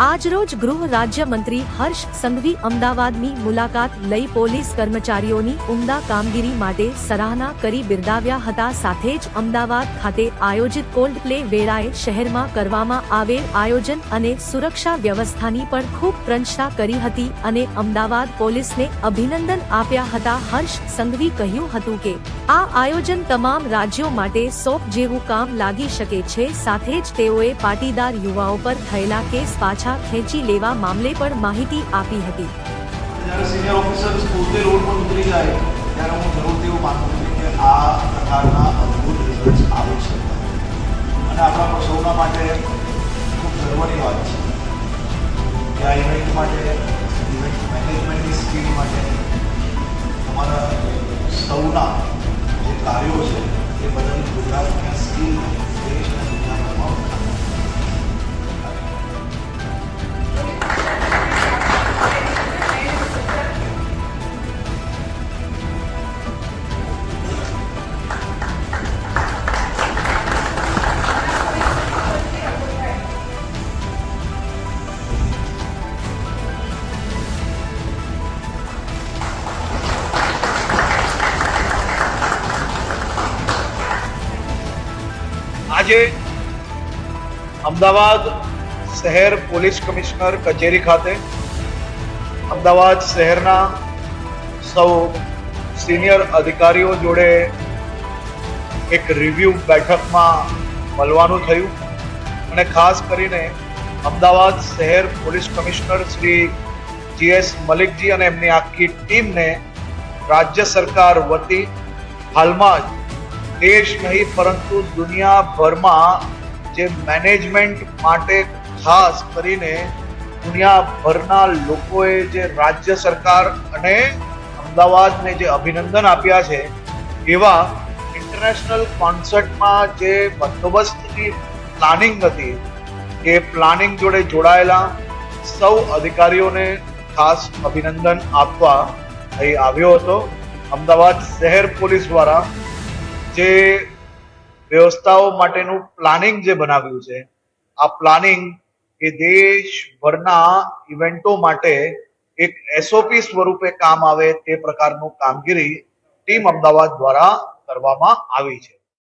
આજરોજ ગૃહ રાજ્ય મંત્રી હર્ષ સંઘવી અમદાવાદની મુલાકાત લઈ પોલીસ કર્મચારીઓની ઉમદા કામગીરી માટે સરાહના કરી બિરદાવ્યા હતા। સાથે જ અમદાવાદ ખાતે આયોજિત કોલ્ડ પ્લે વેળાએ શહેરમાં કરવામાં આવેલ આયોજન અને સુરક્ષા વ્યવસ્થાની પણ ખૂબ પ્રશંસા કરી હતી અને અમદાવાદ પોલીસને અભિનંદન આપ્યા હતા। હર્ષ સંઘવી કહ્યું હતું કે આ આયોજન તમામ રાજ્યો માટે સોપ જેવું કામ લાગી શકે છે। સાથે જ તેઓએ પાટીદાર યુવાઓ પર થયેલા કેસ પાછા ખેંચી લેવા મામલે પણ માહિતી આપી હતી। જ્યારે સિનિયર ઓફિસર્સ પોતે રોડ પર ઉતરી જાય ત્યારે હું જરૂરથી એવું માનું છું કે આ પ્રકારના અદ્ભુત રિઝલ્ટ્સ આવે છે અને આપણા સૌના માટે ખૂબ ગર્વની વાત છે કે આ ઇવેન્ટ માટે ઇવેન્ટ મેનેજમેન્ટની સ્કિલ માટે અમારા સૌના જે કાર્યો છે એ બદલ ગુજરાતની સ્કિલ દેશ અને દુનિયાભરમાં આજે અમદાવાદ શહેર પોલીસ કમિશનર કચેરી ખાતે અમદાવાદ શહેરના સૌ સિનિયર અધિકારીઓ જોડે એક રિવ્યુ બેઠકમાં મળવાનું થયું અને ખાસ કરીને અમદાવાદ શહેર પોલીસ કમિશનર શ્રી GS મલિકજી અને એમની આખી ટીમને રાજ્ય સરકાર વતી હાલમાં જ દેશ નહીં પરંતુ દુનિયાભરમાં જે મેનેજમેન્ટ માટે ખાસ કરીને દુનિયાભરના લોકોએ જે રાજ્ય સરકાર અને અમદાવાદને જે અભિનંદન આપ્યા છે એવા ઇન્ટરનેશનલ કોન્સર્ટમાં જે બંદોબસ્તની પ્લાનિંગ હતી એ પ્લાનિંગ જોડે જોડાયેલા સૌ અધિકારીઓને ખાસ અભિનંદન આપવા અહીં આવ્યો હતો। અમદાવાદ શહેર પોલીસ દ્વારા જે વ્યવસ્થાઓ માટેનું પ્લાનિંગ જે બનાવ્યું છે આ પ્લાનિંગ એ દેશભરના ઇવેન્ટો માટે એક SOP સ્વરૂપે કામ આવે તે પ્રકારનું કામગીરી ટીમ અમદાવાદ દ્વારા કરવામાં આવી છે।